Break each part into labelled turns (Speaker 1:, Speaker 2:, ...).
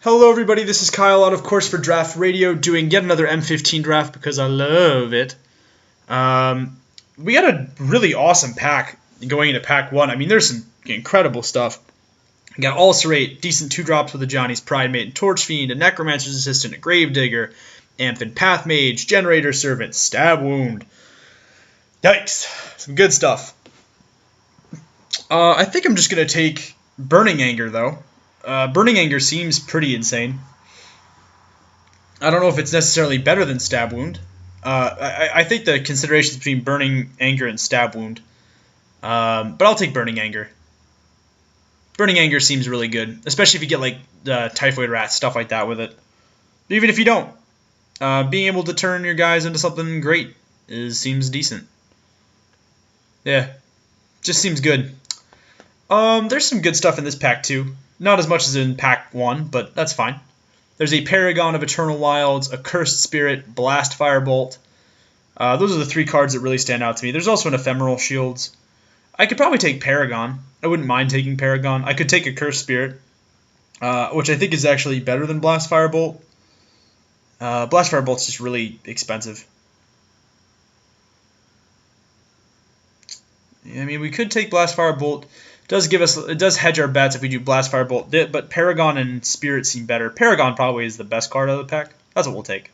Speaker 1: Hello everybody, this is Kyle Ott of Draftradio doing yet another M15 draft because I love it. We got a really awesome pack going into pack 1. I mean, there's some incredible stuff. We got Ulcerate, decent 2-drops with a Johnny's Pride Mate, Torch Fiend, a Necromancer's Assistant, a Gravedigger, Amphin Path Mage, Generator Servant, Stab Wound. Yikes, some good stuff. I think I'm just going to take Burning Anger though. Burning Anger seems pretty insane. I don't know if it's necessarily better than Stab Wound. I think the considerations between Burning Anger and Stab Wound. But I'll take Burning Anger. Burning Anger seems really good, especially if you get like Typhoid Rats, stuff like that with it. But even if you don't, being able to turn your guys into something great seems decent. Yeah, just seems good. There's some good stuff in this pack too. Not as much as in pack 1, but that's fine. There's a Paragon of Eternal Wilds, a Cursed Spirit, Blast Firebolt. Those are the 3 cards that really stand out to me. There's also an Ephemeral Shields. I could probably take Paragon. I wouldn't mind taking Paragon. I could take a Cursed Spirit, which I think is actually better than Blast Firebolt. Blast Firebolt's just really expensive. I mean, we could take Blast Firebolt. It does hedge our bets if we do Blast Firebolt, but Paragon and Spirit seem better. Paragon probably is the best card out of the pack. That's what we'll take.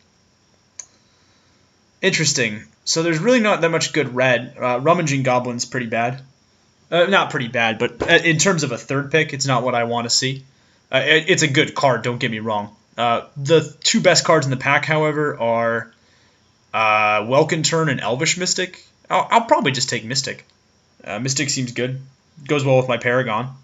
Speaker 1: Interesting. So there's really not that much good red. Rummaging Goblin's pretty bad. Not pretty bad, but in terms of a third pick, it's not what I want to see. It's a good card, don't get me wrong. The 2 best cards in the pack, however, are Welkin Turn and Elvish Mystic. I'll probably just take Mystic. Mystic seems good. Goes well with my Paragon.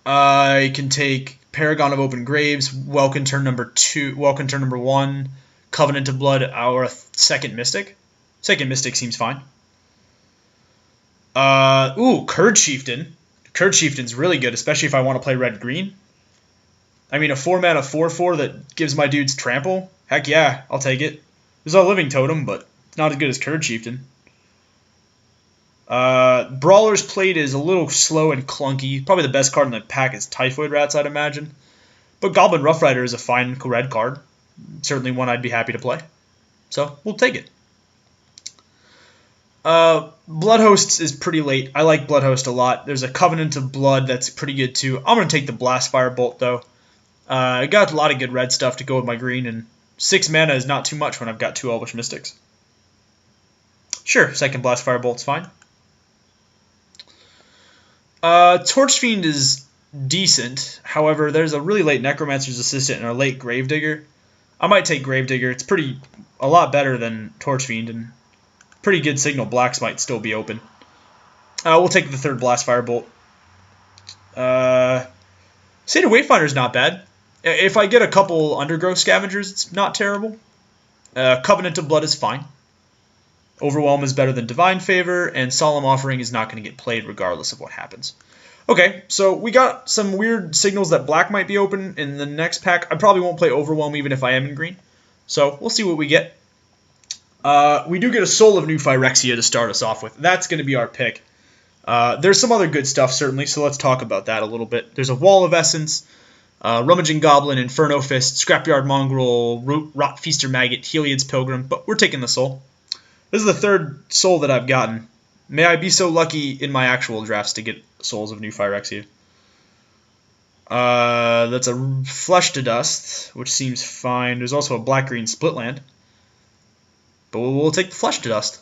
Speaker 1: I can take Paragon of Open Graves, Welkin Turn number 2, Welkin Turn number 1, Covenant of Blood, our second Mystic. Second Mystic seems fine. Curd Chieftain. Curd Chieftain's really good, especially if I want to play red-green. I mean, a 4-mana 4/4 that gives my dudes trample? Heck yeah, I'll take it. There's a Living Totem, but not as good as Curd Chieftain. Brawler's Plate is a little slow and clunky. Probably the best card in the pack is Typhoid Rats, I'd imagine. But Goblin Rough Rider is a fine red card. Certainly one I'd be happy to play. So, we'll take it. Bloodhost is pretty late. I like Bloodhost a lot. There's a Covenant of Blood that's pretty good too. I'm going to take the Blast Firebolt though. I got a lot of good red stuff to go with my green, and 6 mana is not too much when I've got 2 Elvish Mystics. Sure, second Blast Firebolt's fine. Torch Fiend is decent. However, there's a really late Necromancer's Assistant and a late Gravedigger. I might take Gravedigger. It's a lot better than Torch Fiend, and pretty good signal blacks might still be open. We'll take the 3rd Blast Firebolt. Satyr Wayfinder's not bad. If I get a couple Undergrowth Scavengers, it's not terrible. Covenant of Blood is fine. Overwhelm is better than Divine Favor, and Solemn Offering is not going to get played regardless of what happens. Okay, so we got some weird signals that black might be open in the next pack. I probably won't play Overwhelm even if I am in green. So we'll see what we get. We do get a Soul of New Phyrexia to start us off with. That's going to be our pick. There's some other good stuff, certainly, so let's talk about that a little bit. There's a Wall of Essence, Rummaging Goblin, Inferno Fist, Scrapyard Mongrel, Rot Feaster Maggot, Heliod's Pilgrim, but we're taking the Soul. This is the 3rd Soul that I've gotten. May I be so lucky in my actual drafts to get Souls of New Phyrexia. That's a Flesh to Dust, which seems fine. There's also a black-green split land. But we'll take the Flesh to Dust.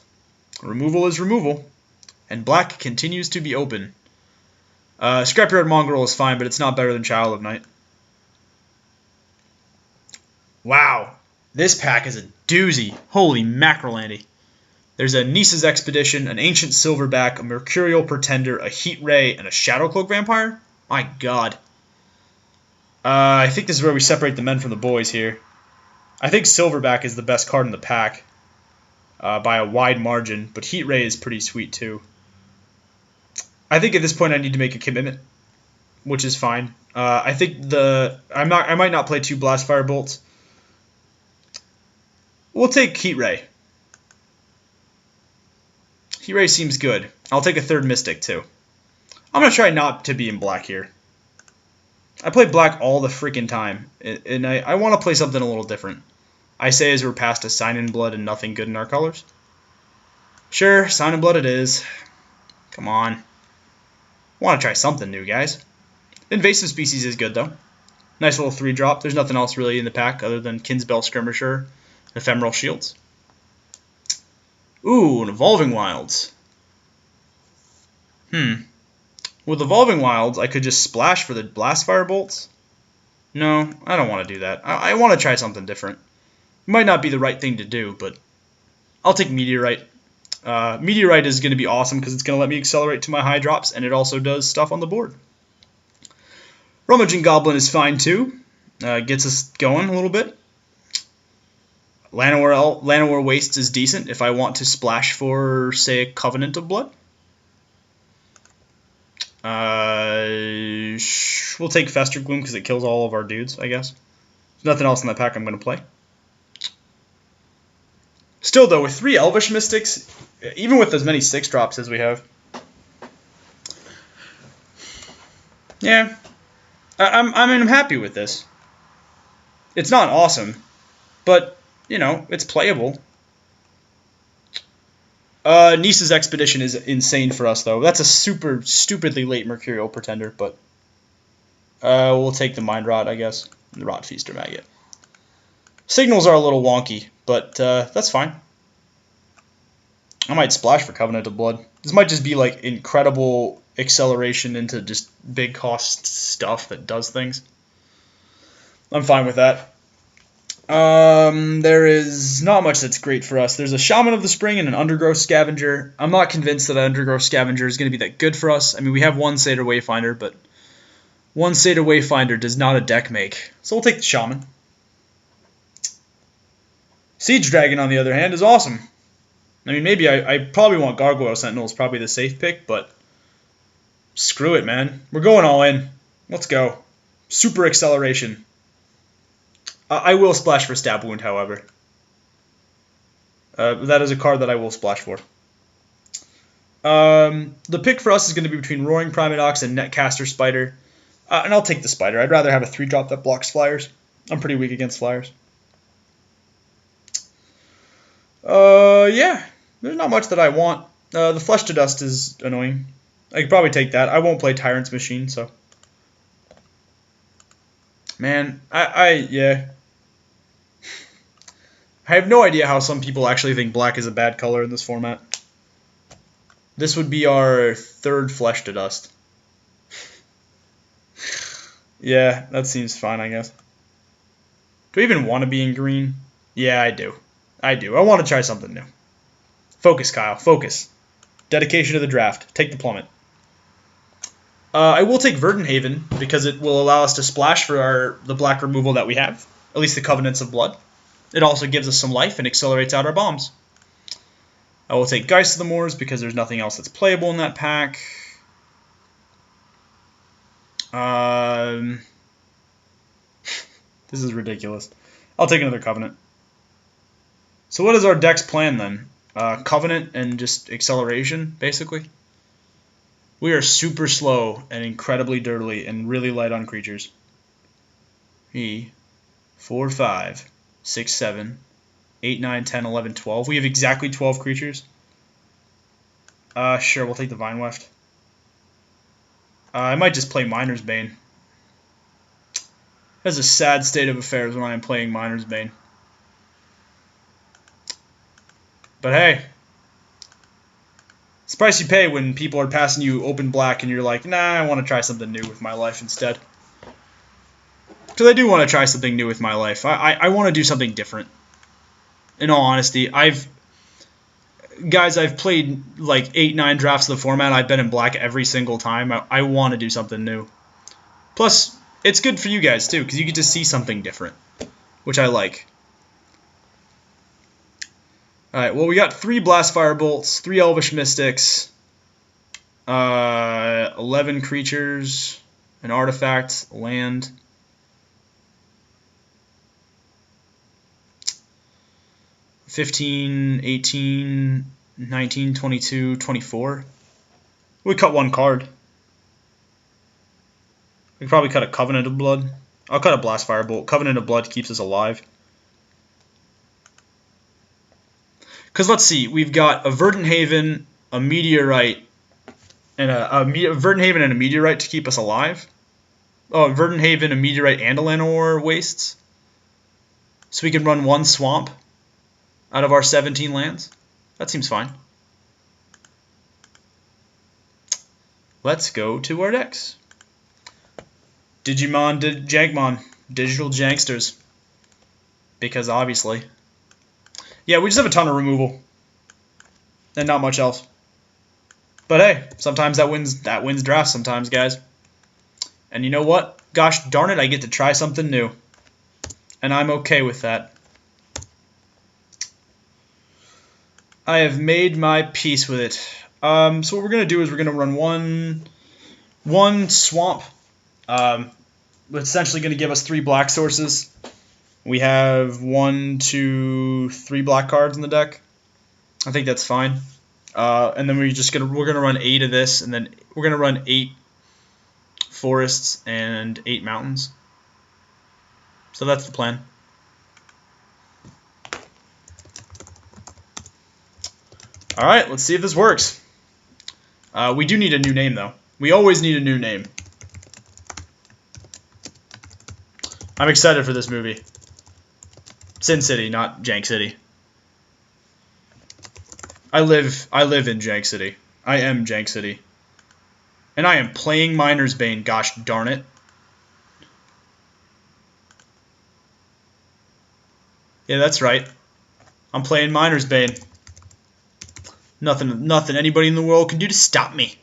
Speaker 1: Removal is removal. And black continues to be open. Scrapyard Mongrel is fine, but it's not better than Child of Night. Wow. This pack is a doozy. Holy mackerel, Andy. There's a Nisa's Expedition, an Ancient Silverback, a Mercurial Pretender, a Heat Ray, and a Shadowcloak Vampire? My god. I think this is where we separate the men from the boys here. I think Silverback is the best card in the pack by a wide margin, but Heat Ray is pretty sweet too. I think at this point I need to make a commitment, which is fine. I think I might not play 2 Blast Firebolts. We'll take Heat Ray. Heat Ray seems good. I'll take a 3rd Mystic too. I'm going to try not to be in black here. I play black all the freaking time, and I want to play something a little different. I say as we're past a Sign in Blood and nothing good in our colors. Sure, Sign in Blood it is. Come on. I want to try something new, guys. Invasive Species is good, though. Nice little 3-drop. There's nothing else really in the pack other than Kinsbell Skirmisher, Ephemeral Shields. Ooh, an Evolving Wilds. With Evolving Wilds, I could just splash for the Blast Fire Bolts. No, I don't want to do that. I want to try something different. It might not be the right thing to do, but I'll take Meteorite. Meteorite is going to be awesome because it's going to let me accelerate to my high drops, and it also does stuff on the board. Rummaging Goblin is fine too. Gets us going a little bit. Llanowar Wastes is decent if I want to splash for, say, a Covenant of Blood. We'll take Fester Gloom because it kills all of our dudes, I guess. There's nothing else in that pack I'm going to play. Still, though, with 3 Elvish Mystics, even with as many 6-drops as we have, yeah, I'm happy with this. It's not awesome, but, you know, it's playable. Nice's Expedition is insane for us, though. That's a super stupidly late Mercurial Pretender, but we'll take the Mind Rot, I guess. The Rot Feaster Maggot. Signals are a little wonky, but that's fine. I might splash for Covenant of Blood. This might just be like incredible acceleration into just big cost stuff that does things. I'm fine with that. There is not much that's great for us. There's a Shaman of the Spring and an Undergrowth Scavenger. I'm not convinced that an Undergrowth Scavenger is going to be that good for us. I mean, we have one Satyr Wayfinder, but one Satyr Wayfinder does not a deck make. So we'll take the Shaman. Siege Dragon, on the other hand, is awesome. I mean, maybe I probably want Gargoyle Sentinel is probably the safe pick, but screw it, man. We're going all in. Let's go. Super acceleration. I will splash for Stab Wound, however. That is a card that I will splash for. The pick for us is going to be between Roaring Primodox and Netcaster Spider. And I'll take the Spider. I'd rather have a 3-drop that blocks Flyers. I'm pretty weak against Flyers. Yeah. There's not much that I want. The Flesh to Dust is annoying. I could probably take that. I won't play Tyrant's Machine, so. Man, yeah. I have no idea how some people actually think black is a bad color in this format. This would be our 3rd Flesh to Dust. Yeah, that seems fine, I guess. Do I even want to be in green? Yeah, I do. I want to try something new. Focus, Kyle. Focus. Dedication to the draft. Take the plummet. I will take Verdant Haven because it will allow us to splash for the black removal that we have. At least the Covenants of Blood. It also gives us some life and accelerates out our bombs. I will take Geist of the Moors because there's nothing else that's playable in that pack. This is ridiculous. I'll take another Covenant. So what is our deck's plan then? Covenant and just acceleration, basically. We are super slow and incredibly dirtily and really light on creatures. 3, 4, 5, 6, 7, 8, 9, 10, 11, 12. We have exactly 12 creatures. Sure, we'll take the Vine Weft. I might just play Miner's Bane. That's a sad state of affairs when I'm playing Miner's Bane. But hey, it's the price you pay when people are passing you open black and you're like, nah, I want to try something new with my life instead. Because I do want to try something new with my life. I want to do something different. In all honesty, I've played like 8-9 drafts of the format. I've been in black every single time. I want to do something new. Plus, it's good for you guys too, because you get to see something different, which I like. Alright, well, we got 3 Blast Fire Bolts, 3 Elvish Mystics, 11 creatures, an artifact, land. $15, $18, $19, $22, $24. We cut 1 card. We can probably cut a Covenant of Blood. I'll cut a Blast Firebolt. Covenant of Blood keeps us alive. Because let's see, we've got a Verdant Haven, a Meteorite, and a Verdant Haven and a Meteorite to keep us alive. Oh, Verdant Haven, a Meteorite, and a Llanowar Wastes. So we can run one swamp out of our 17 lands. That seems fine. Let's go to our decks. Digimon, Jankmon, Digital Janksters. Because obviously. Yeah, we just have a ton of removal. And not much else. But hey, sometimes that wins drafts sometimes, guys. And you know what? Gosh darn it, I get to try something new. And I'm okay with that. I have made my peace with it. So what we're going to do is we're going to run one swamp. Essentially going to give us 3 black sources. We have 1, 2, 3 black cards in the deck. I think that's fine. And then we're gonna run 8 of this, and then we're gonna run 8 forests and 8 mountains. So that's the plan. All right, let's see if this works. We do need a new name, though. We always need a new name. I'm excited for this movie. Sin City, not Jank City. I live in Jank City. I am Jank City. And I am playing Miner's Bane, gosh darn it. Yeah, that's right. I'm playing Miner's Bane. Nothing anybody in the world can do to stop me.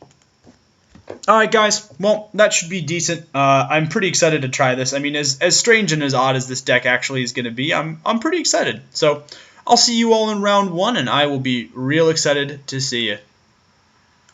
Speaker 1: Alright guys, well, that should be decent. I'm pretty excited to try this. I mean, as strange and as odd as this deck actually is going to be, I'm pretty excited. So, I'll see you all in round 1, and I will be real excited to see you.